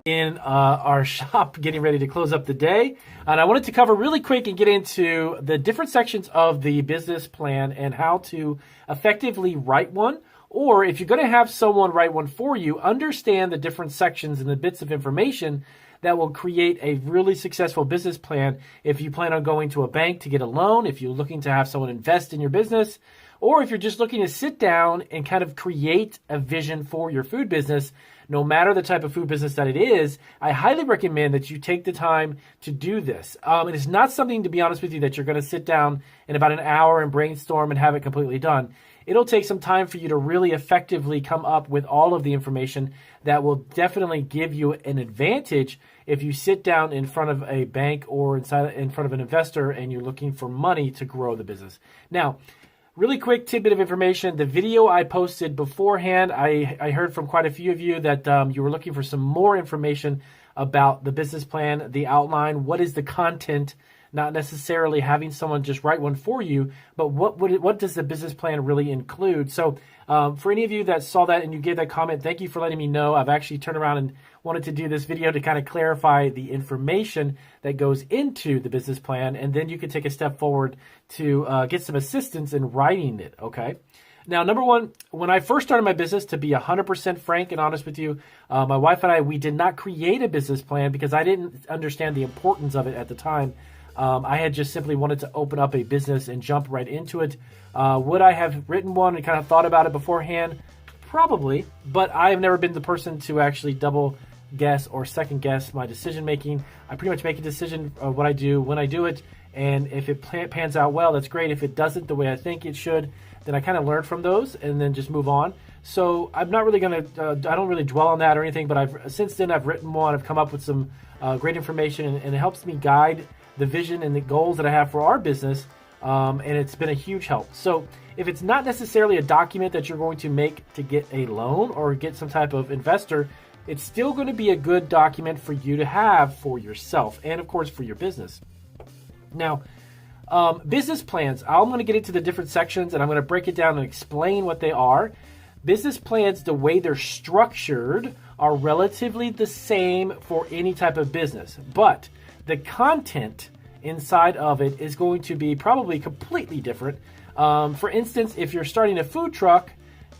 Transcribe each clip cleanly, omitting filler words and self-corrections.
in our shop, getting ready to close up the day. And I wanted to cover really quick and get into the different sections of the business plan and how to effectively write one. Or if you're going to have someone write one for you, understand the different sections and the bits of information that will create a really successful business plan if you plan on going to a bank to get a loan, if you're looking to have someone invest in your business, or if you're just looking to sit down and kind of create a vision for your food business. No matter the type of food business that it is, I highly recommend that you take the time to do this. It is not something, to be honest with you, that you're going to sit down in about an hour and brainstorm and have it completely done. It'll take some time for you to really effectively come up with all of the information that will definitely give you an advantage if you sit down in front of a bank or in front of an investor and you're looking for money to grow the business. Now, really quick tidbit of information. The video I posted beforehand, I heard from quite a few of you that you were looking for some more information about the business plan, the outline, what is the content, not necessarily having someone just write one for you, but what does the business plan really include? So for any of you that saw that and you gave that comment, thank you for letting me know. I've actually turned around and wanted to do this video to kind of clarify the information that goes into the business plan, and then you can take a step forward to get some assistance in writing it, okay? Now, number one, when I first started my business, to be 100% frank and honest with you, my wife and I, we did not create a business plan because I didn't understand the importance of it at the time. I had just simply wanted to open up a business and jump right into it. Would I have written one and kind of thought about it beforehand? Probably, but I have never been the person to actually double guess or second guess my decision making. I pretty much make a decision of what I do when I do it, and if it pans out well, that's great. If it doesn't the way I think it should, then I kind of learn from those and then just move on. So I'm not really going to, I don't really dwell on that or anything, but since then I've written one, I've come up with some great information, and it helps me guide the vision and the goals that I have for our business, and it's been a huge help. So if it's not necessarily a document that you're going to make to get a loan or get some type of investor, it's still going to be a good document for you to have for yourself and, of course, for your business. Now, business plans, I'm going to get into the different sections, and I'm going to break it down and explain what they are. Business plans, the way they're structured, are relatively the same for any type of business, but the content inside of it is going to be probably completely different. For instance, if you're starting a food truck,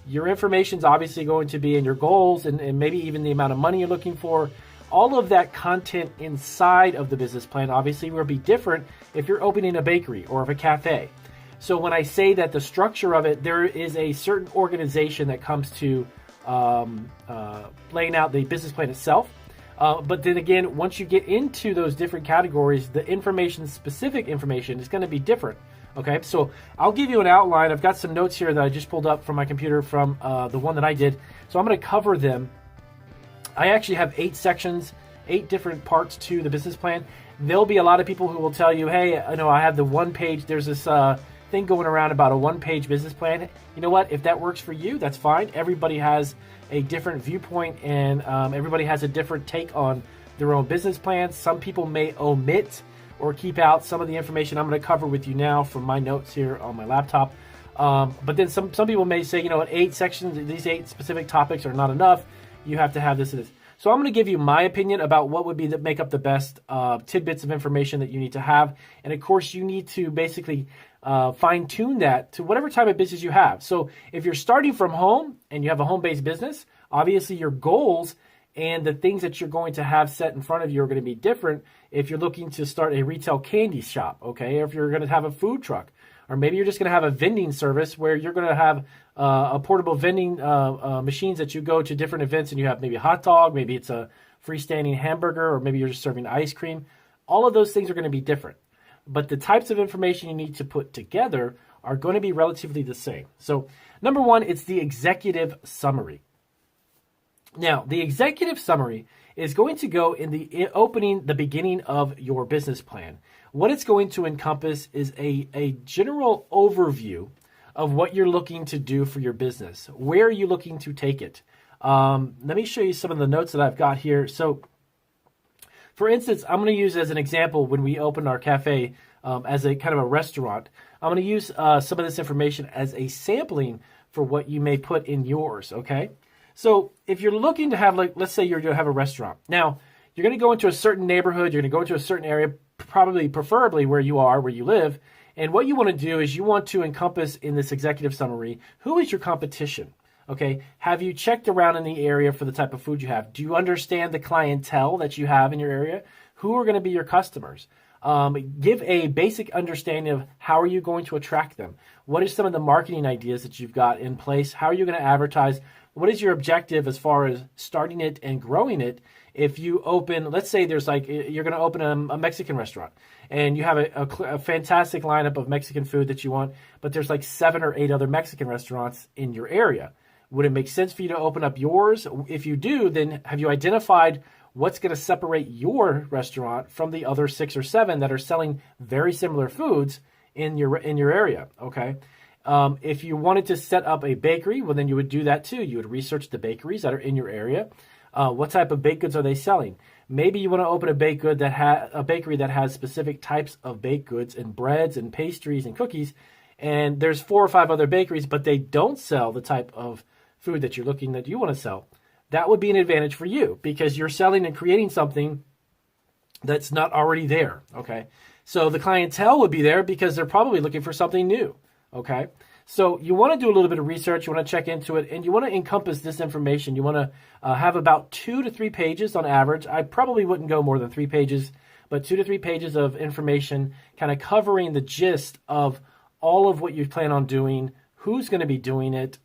your information is obviously going to be in your goals and maybe even the amount of money you're looking for. All of that content inside of the business plan obviously will be different if you're opening a bakery or a cafe. So when I say that the structure of it, there is a certain organization that comes to laying out the business plan itself. But then again, once you get into those different categories, the information, specific information, is going to be different. Okay, so I'll give you an outline. I've got some notes here that I just pulled up from my computer from the one that I did. So I'm going to cover them. I actually have 8 sections, 8 different parts to the business plan. There'll be a lot of people who will tell you, hey, I have the one page. There's this thing going around about a one-page business plan. You know what? If that works for you, that's fine. Everybody has a different viewpoint, and everybody has a different take on their own business plans. Some people may omit or keep out some of the information I'm going to cover with you now from my notes here on my laptop. But then some people may say, 8 sections, these 8 specific topics are not enough. You have to have this and this. So I'm going to give you my opinion about what would be make up the best tidbits of information that you need to have. And of course, you need to basically fine tune that to whatever type of business you have. So if you're starting from home and you have a home-based business, obviously your goals and the things that you're going to have set in front of you are going to be different if you're looking to start a retail candy shop, okay? Or if you're going to have a food truck, or maybe you're just going to have a vending service where you're going to have a portable vending machines that you go to different events, and you have maybe a hot dog, maybe it's a freestanding hamburger, or maybe you're just serving ice cream. All of those things are going to be different. But the types of information you need to put together are going to be relatively the same. So number one, it's the executive summary. Now, the executive summary is going to go in the beginning of your business plan. What it's going to encompass is a general overview of what you're looking to do for your business. Where are you looking to take it? Let me show you some of the notes that I've got here. So, for instance, I'm going to use as an example when we opened our cafe as a kind of a restaurant. I'm going to use some of this information as a sampling for what you may put in yours, okay? So if you're looking to have, like, let's say you're going to have a restaurant. Now, you're going to go into a certain neighborhood, you're going to go into a certain area, preferably where you are, where you live. And what you want to do is you want to encompass in this executive summary, who is your competition? Okay, have you checked around in the area for the type of food you have? Do you understand the clientele that you have in your area? Who are going to be your customers? Give a basic understanding of how are you going to attract them? What are some of the marketing ideas that you've got in place? How are you going to advertise? What is your objective as far as starting it and growing it? If you open, let's say there's like, you're going to open a Mexican restaurant and you have a fantastic lineup of Mexican food that you want, but there's like 7 or 8 other Mexican restaurants in your area. Would it make sense for you to open up yours? If you do, then have you identified what's going to separate your restaurant from the other 6 or 7 that are selling very similar foods in your area? Okay. If you wanted to set up a bakery, well, then you would do that too. You would research the bakeries that are in your area. What type of baked goods are they selling? Maybe you want to open a bakery that has specific types of baked goods and breads and pastries and cookies. And there's 4 or 5 other bakeries, but they don't sell the type of food that you want to sell. That would be an advantage for you because you're selling and creating something that's not already there. Okay. So the clientele would be there because they're probably looking for something new. Okay. So you want to do a little bit of research. You want to check into it and you want to encompass this information. You want to have about 2 to 3 pages on average. I probably wouldn't go more than 3 pages, but 2 to 3 pages of information kind of covering the gist of all of what you plan on doing, who's going to be doing it,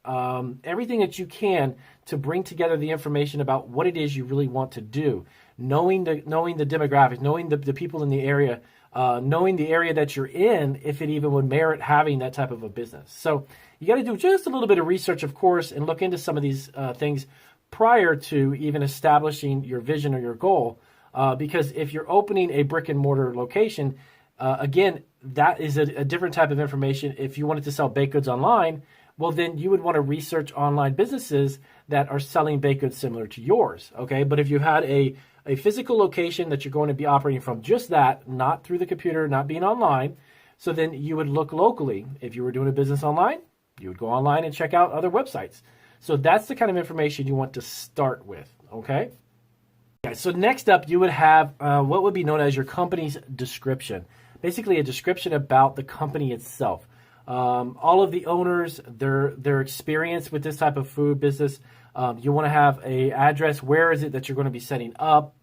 everything that you can to bring together the information about what it is you really want to do, knowing the demographics, knowing the people in the area, knowing the area that you're in, if it even would merit having that type of a business. So you got to do just a little bit of research, of course, and look into some of these things prior to even establishing your vision or your goal. Because if you're opening a brick and mortar location, again, that is a different type of information. If you wanted to sell baked goods online, well, then you would want to research online businesses that are selling baked goods similar to yours. Okay, but if you had a physical location that you're going to be operating from, just that, not through the computer, not being online, so then you would look locally. If you were doing a business online, you would go online and check out other websites. So that's the kind of information you want to start with. Okay. So next up, you would have what would be known as your company's description. Basically, a description about the company itself. All of the owners, their experience with this type of food business. You want to have an address. Where is it that you're going to be setting up?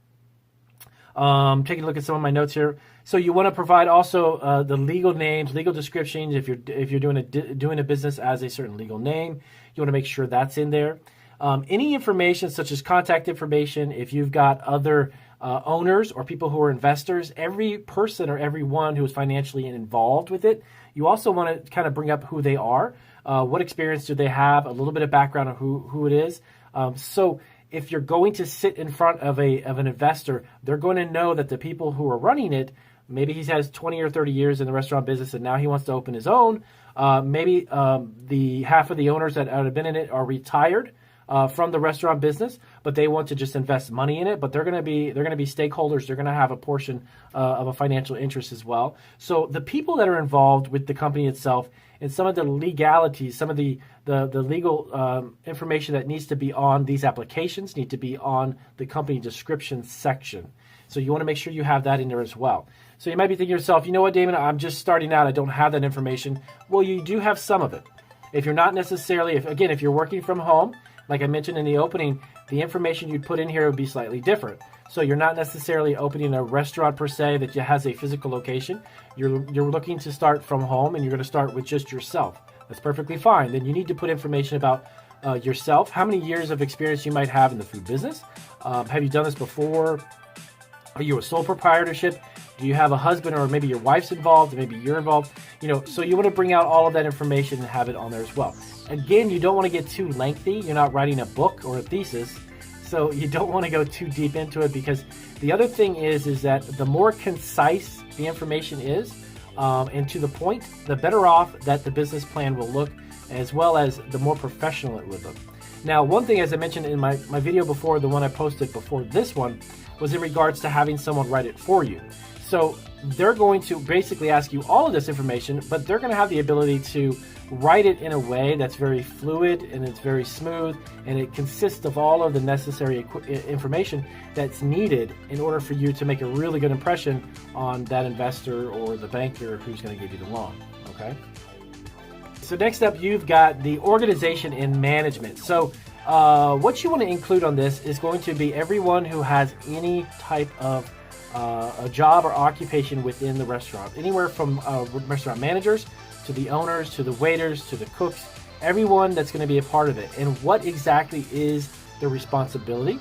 Taking a look at some of my notes here. So you want to provide also the legal names, legal descriptions. If you're doing a business as a certain legal name, you want to make sure that's in there. Any information such as contact information, if you've got other owners or people who are investors, every person or everyone who is financially involved with it, you also want to kind of bring up who they are, what experience do they have, a little bit of background on who it is. So if you're going to sit in front of an investor, they're going to know that the people who are running it, maybe he has 20 or 30 years in the restaurant business and now he wants to open his own. Maybe the half of the owners that have been in it are retired from the restaurant business, but they want to just invest money in it. But they're going to be stakeholders. They're going to have a portion of a financial interest as well. So the people that are involved with the company itself and some of the legalities, some of the legal information that needs to be on these applications need to be on the company description section. So you want to make sure you have that in there as well. So you might be thinking to yourself, you know what, Damon, I'm just starting out. I don't have that information. Well, you do have some of it. If you're not necessarily, if you're working from home, like I mentioned in the opening, the information you'd put in here would be slightly different. So you're not necessarily opening a restaurant per se that has a physical location. You're looking to start from home and you're going to start with just yourself. That's perfectly fine. Then you need to put information about yourself, how many years of experience you might have in the food business. Have you done this before? Are you a sole proprietorship? Do you have a husband or maybe your wife's involved, or maybe you're involved? So you want to bring out all of that information and have it on there as well. Again, you don't want to get too lengthy. You're not writing a book or a thesis, so you don't want to go too deep into it, because the other thing is that the more concise the information is and to the point, the better off that the business plan will look, as well as the more professional it would look. Now, one thing, as I mentioned in my video before, the one I posted before this one, was in regards to having someone write it for you. So they're going to basically ask you all of this information, but they're going to have the ability to write it in a way that's very fluid and it's very smooth, and it consists of all of the necessary information that's needed in order for you to make a really good impression on that investor or the banker who's going to give you the loan. Okay. So next up, you've got the organization and management. So what you want to include on this is going to be everyone who has any type of a job or occupation within the restaurant, anywhere from restaurant managers to the owners, to the waiters, to the cooks, everyone that's going to be a part of it. And what exactly is their responsibility?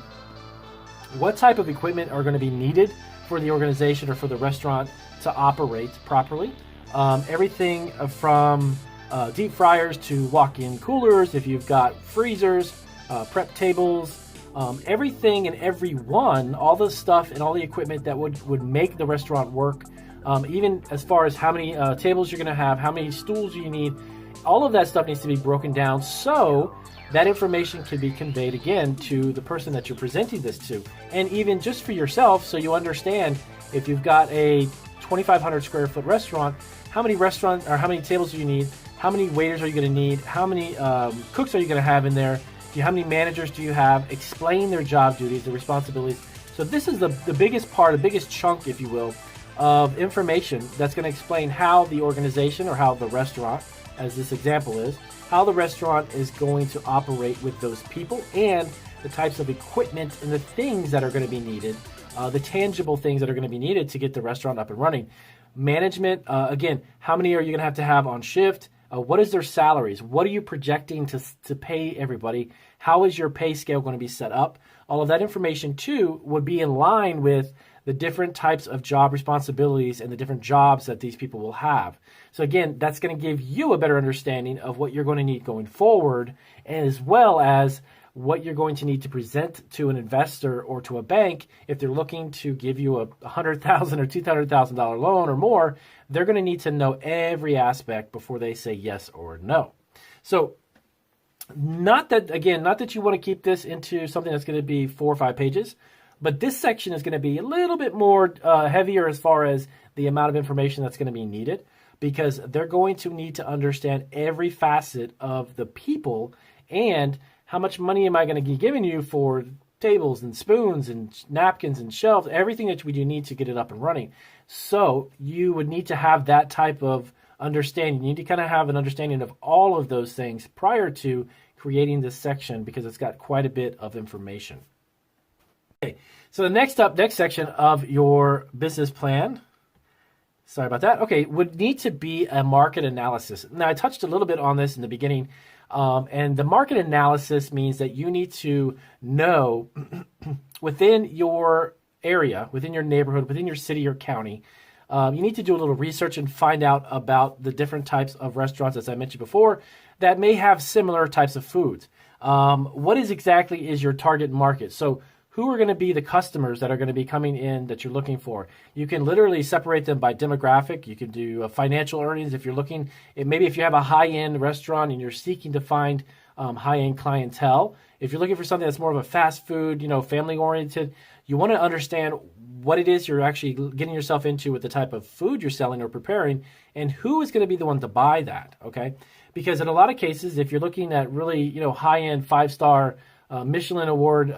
What type of equipment are going to be needed for the organization or for the restaurant to operate properly? Everything from deep fryers to walk-in coolers, if you've got freezers, prep tables, everything and everyone, all the stuff and all the equipment that would make the restaurant work, even as far as how many tables you're going to have, how many stools you need, all of that stuff needs to be broken down so that information can be conveyed again to the person that you're presenting this to. And even just for yourself, so you understand if you've got a 2,500 square foot restaurant, how many tables do you need? How many waiters are you going to need? How many cooks are you going to have in there? How many managers do you have? Explain their job duties, their responsibilities. So this is the biggest part, the biggest chunk, if you will, of information that's going to explain how the organization or how the restaurant, as this example is, how the restaurant is going to operate with those people and the types of equipment and the things that are going to be needed, the tangible things that are going to be needed to get the restaurant up and running. Management, again, how many are you going to have on shift? What is their salaries? What are you projecting to pay everybody? How is your pay scale going to be set up? All of that information, too, would be in line with the different types of job responsibilities and the different jobs that these people will have. So, again, that's going to give you a better understanding of what you're going to need going forward, as well as what you're going to need to present to an investor or to a bank if they're looking to give you a $100,000 or $200,000 loan or more. They're going to need to know every aspect before they say yes or no. So not that you want to keep this into something that's going to be 4 or 5 pages, but this section is going to be a little bit more heavier as far as the amount of information that's going to be needed, because they're going to need to understand every facet of the people and how much money am I going to be giving you for tables and spoons and napkins and shelves, everything that we do need to get it up and running. So you would need to have that type of understanding. You need to kind of have an understanding of all of those things prior to creating this section, because it's got quite a bit of information. Okay, so the next section of your business plan, sorry about that, okay, would need to be a market analysis. Now, I touched a little bit on this in the beginning. And the market analysis means that you need to know within your area, within your neighborhood, within your city or county, you need to do a little research and find out about the different types of restaurants, as I mentioned before, that may have similar types of foods. What exactly is your target market? So who are going to be the customers that are going to be coming in that you're looking for? You can literally separate them by demographic. You can do financial earnings if you're looking. Maybe if you have a high-end restaurant and you're seeking to find high-end clientele. If you're looking for something that's more of a fast food, family-oriented, you want to understand what it is you're actually getting yourself into with the type of food you're selling or preparing, and who is going to be the one to buy that, okay? Because in a lot of cases, if you're looking at really, high-end 5-star Michelin award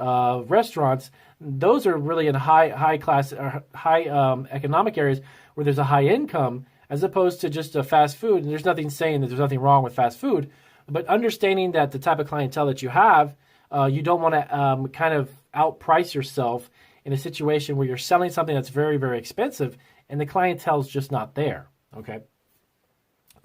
restaurants, those are really in high class or high economic areas where there's a high income, as opposed to just a fast food. And there's nothing saying that there's nothing wrong with fast food, but understanding that the type of clientele that you have, you don't want to kind of outprice yourself in a situation where you're selling something that's very, very expensive and the clientele is just not there. Okay.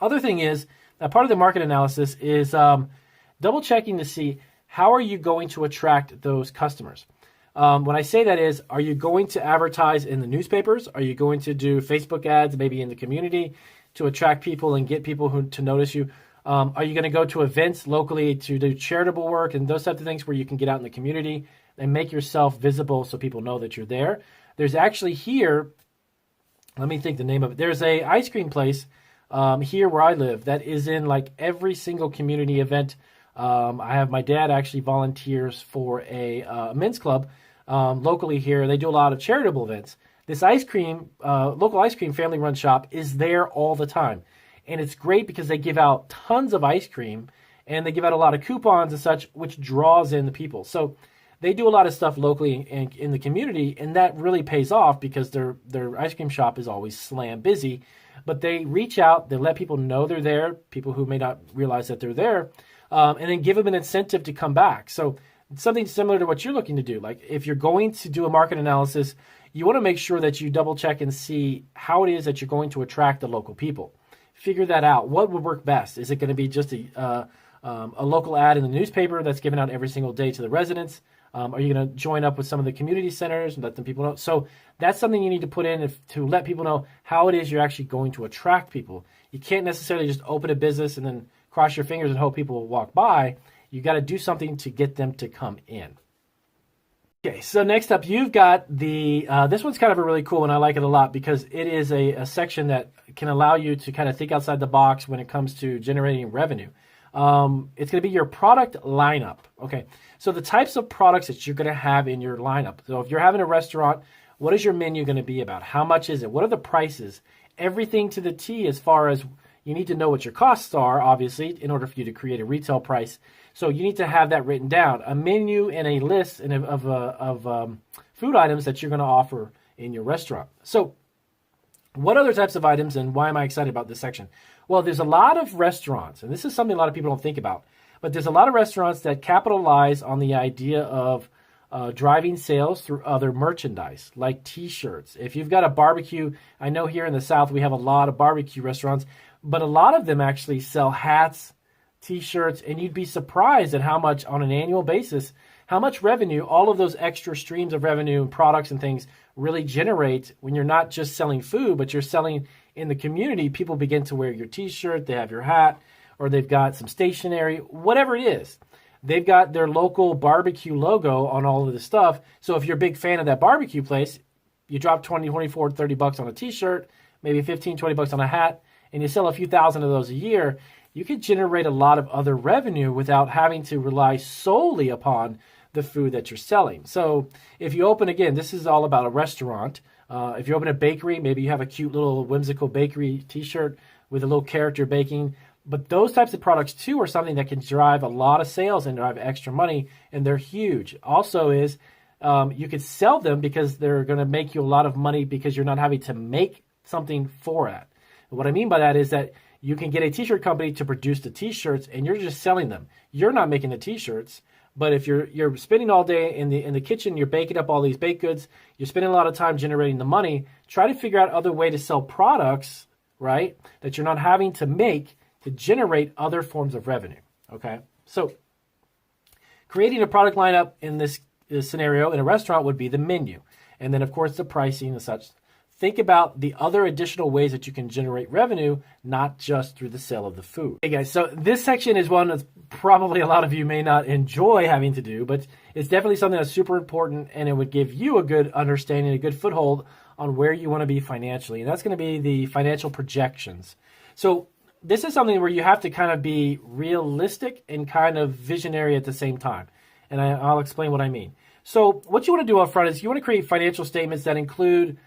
Other thing is that part of the market analysis is double checking to see how are you going to attract those customers. When I say that is, are you going to advertise in the newspapers? Are you going to do Facebook ads, maybe in the community, to attract people and get people to notice you? Are you going to go to events locally to do charitable work and those types of things where you can get out in the community and make yourself visible so people know that you're there? There's actually here, let me think the name of it. There's a ice cream place here where I live that is in like every single community event. I have my dad actually volunteers for a men's club locally here. They do a lot of charitable events. This ice cream, local ice cream family run shop is there all the time. And it's great because they give out tons of ice cream and they give out a lot of coupons and such, which draws in the people. So they do a lot of stuff locally in the community, and that really pays off because their ice cream shop is always slam busy. But they reach out, they let people know they're there, people who may not realize that they're there, and then give them an incentive to come back. So it's something similar to what you're looking to do. Like if you're going to do a market analysis, you want to make sure that you double check and see how it is that you're going to attract the local people. Figure that out. What would work best? Is it going to be just a local ad in the newspaper that's given out every single day to the residents? Are you going to join up with some of the community centers and let them people know? So that's something you need to put in to let people know how it is you're actually going to attract people. You can't necessarily just open a business and then cross your fingers and hope people will walk by. You got to do something to get them to come in. Okay, so next up, you've got this one's kind of a really cool one. I like it a lot because it is a section that can allow you to kind of think outside the box when it comes to generating revenue. It's going to be your product lineup. Okay, so the types of products that you're going to have in your lineup. So if you're having a restaurant, what is your menu going to be about? How much is it? What are the prices? Everything to the T as far as you need to know what your costs are, obviously, in order for you to create a retail price. So you need to have that written down, a menu and a list of food items that you're going to offer in your restaurant. So what other types of items, and why am I excited about this section? Well, there's a lot of restaurants, and this is something a lot of people don't think about, but there's a lot of restaurants that capitalize on the idea of driving sales through other merchandise, like T-shirts. If you've got a barbecue, I know here in the South we have a lot of barbecue restaurants, but a lot of them actually sell hats, T-shirts, and you'd be surprised at how much, on an annual basis, how much revenue all of those extra streams of revenue and products and things really generate when you're not just selling food, but you're selling in the community. People begin to wear your T-shirt, they have your hat, or they've got some stationery, whatever it is. They've got their local barbecue logo on all of this stuff. So if you're a big fan of that barbecue place, you drop 20, 24, 30 bucks on a T-shirt, maybe 15, 20 bucks on a hat, and you sell a few thousand of those a year, you could generate a lot of other revenue without having to rely solely upon the food that you're selling. So if you open, again, this is all about a restaurant. If you open a bakery, maybe you have a cute little whimsical bakery T-shirt with a little character baking. But those types of products, too, are something that can drive a lot of sales and drive extra money, and they're huge. Also is you could sell them because they're going to make you a lot of money because you're not having to make something for it. And what I mean by that is that you can get a T-shirt company to produce the T-shirts, and you're just selling them. You're not making the T-shirts, but if you're spending all day in the kitchen, you're baking up all these baked goods, you're spending a lot of time generating the money. Try to figure out other way to sell products, right, that you're not having to make to generate other forms of revenue. Okay, so creating a product lineup in this scenario in a restaurant would be the menu, and then of course the pricing and such. Think about the other additional ways that you can generate revenue, not just through the sale of the food. Hey guys, so this section is one that's probably a lot of you may not enjoy having to do, but it's definitely something that's super important, and it would give you a good understanding, a good foothold on where you want to be financially. And that's going to be the financial projections. So this is something where you have to kind of be realistic and kind of visionary at the same time. And I'll explain what I mean. So what you want to do up front is you want to create financial statements that include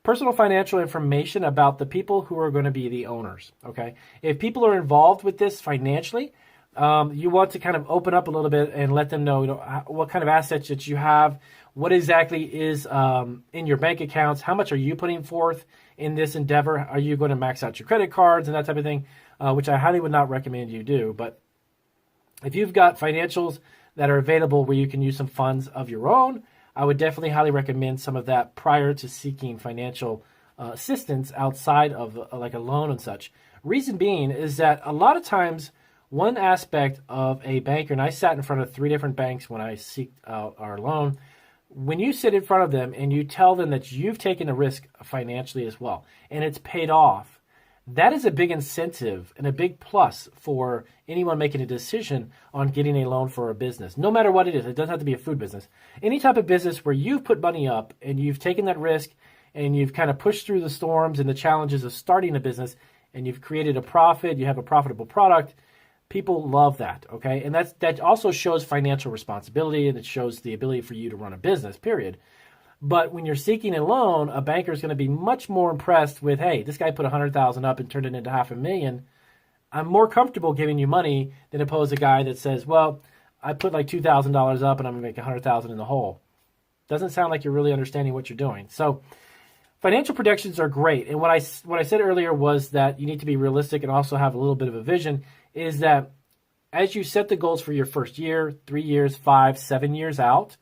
personal financial information about the people who are going to be the owners, okay? If people are involved with this financially, you want to kind of open up a little bit and let them know, what kind of assets that you have, what exactly is in your bank accounts, how much are you putting forth in this endeavor, are you going to max out your credit cards and that type of thing, which I highly would not recommend you do. But if you've got financials that are available where you can use some funds of your own, I would definitely highly recommend some of that prior to seeking financial assistance outside of like a loan and such. Reason being is that a lot of times one aspect of a banker, and I sat in front of 3 different banks when I seeked out our loan, when you sit in front of them and you tell them that you've taken a risk financially as well and it's paid off, that is a big incentive and a big plus for anyone making a decision on getting a loan for a business. No matter what it is, it doesn't have to be a food business. Any type of business where you've put money up and you've taken that risk and you've kind of pushed through the storms and the challenges of starting a business and you've created a profit, you have a profitable product, people love that, okay? And that also shows financial responsibility, and it shows the ability for you to run a business, period. But when you're seeking a loan, a banker is going to be much more impressed with, hey, this guy put 100,000 up and turned it into $500,000. I'm more comfortable giving you money than opposed to a guy that says, well, I put like $2,000 up and I'm going to make 100,000 in the hole. Doesn't sound like you're really understanding what you're doing. So financial projections are great. And what I said earlier was that you need to be realistic and also have a little bit of a vision, is that as you set the goals for your first year, 3 years, 5, 7 years out,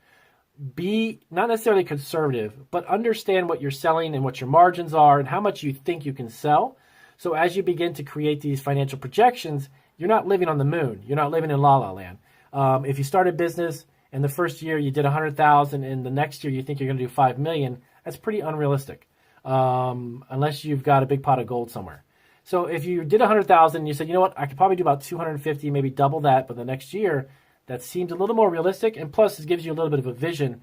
be not necessarily conservative, but understand what you're selling and what your margins are and how much you think you can sell. So as you begin to create these financial projections, you're not living on the moon. You're not living in la la land. If you start a business and the first year you did 100,000 and the next year you think you're going to do 5 million, that's pretty unrealistic, unless you've got a big pot of gold somewhere. So if you did 100,000 and you said, you know what, I could probably do about 250, maybe double that, but the next year, that seems a little more realistic, and plus it gives you a little bit of a vision,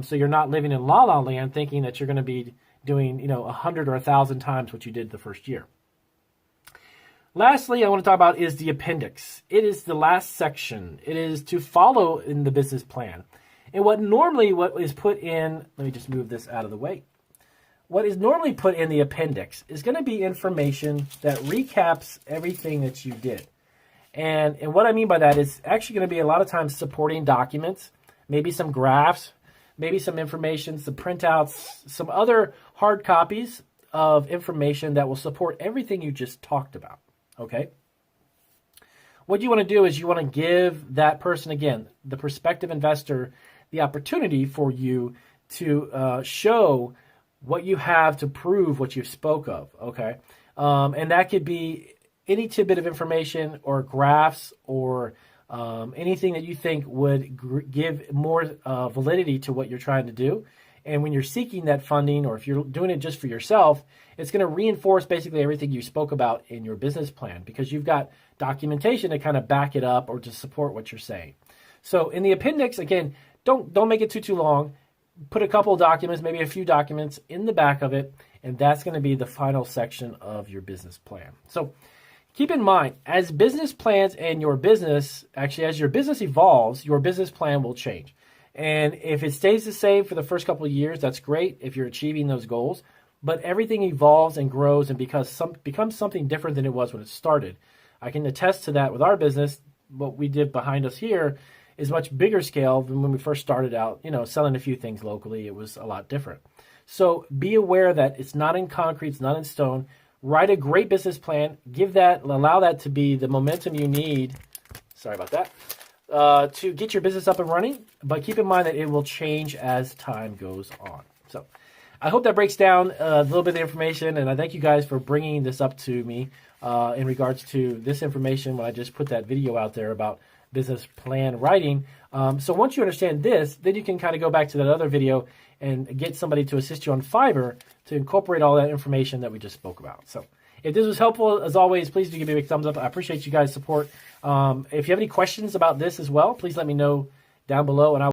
so you're not living in la la land thinking that you're going to be doing 100 or 1,000 times what you did the first year. Lastly, I want to talk about is the appendix. It is the last section. It is to follow in the business plan. And what is put in, let me just move this out of the way. What is normally put in the appendix is going to be information that recaps everything that you did. And what I mean by that is actually going to be a lot of times supporting documents, maybe some graphs, maybe some information, some printouts, some other hard copies of information that will support everything you just talked about, okay? What you want to do is you want to give that person, again, the prospective investor, the opportunity for you to show what you have to prove what you spoke of, okay? And that could be any tidbit of information or graphs or anything that you think would give more validity to what you're trying to do. And when you're seeking that funding, or if you're doing it just for yourself, it's going to reinforce basically everything you spoke about in your business plan, because you've got documentation to kind of back it up or to support what you're saying. So in the appendix, again, don't make it too long. Put a couple of documents, maybe a few documents in the back of it, and that's going to be the final section of your business plan. So keep in mind, as business plans and your business, actually as your business evolves, your business plan will change. And if it stays the same for the first couple of years, that's great if you're achieving those goals. But everything evolves and grows and becomes something different than it was when it started. I can attest to that with our business. What we did behind us here is much bigger scale than when we first started out, selling a few things locally. It was a lot different. So be aware that it's not in concrete, it's not in stone. Write a great business plan. Allow that to be the momentum you need. Sorry about that. To get your business up and running, but keep in mind that it will change as time goes on. So I hope that breaks down a little bit of the information, and I thank you guys for bringing this up to me in regards to this information when I just put that video out there about business plan writing. So once you understand this, then you can kind of go back to that other video and get somebody to assist you on Fiverr to incorporate all that information that we just spoke about. So if this was helpful, as always, please do give me a big thumbs up. I appreciate you guys' support. If you have any questions about this as well, please let me know down below, and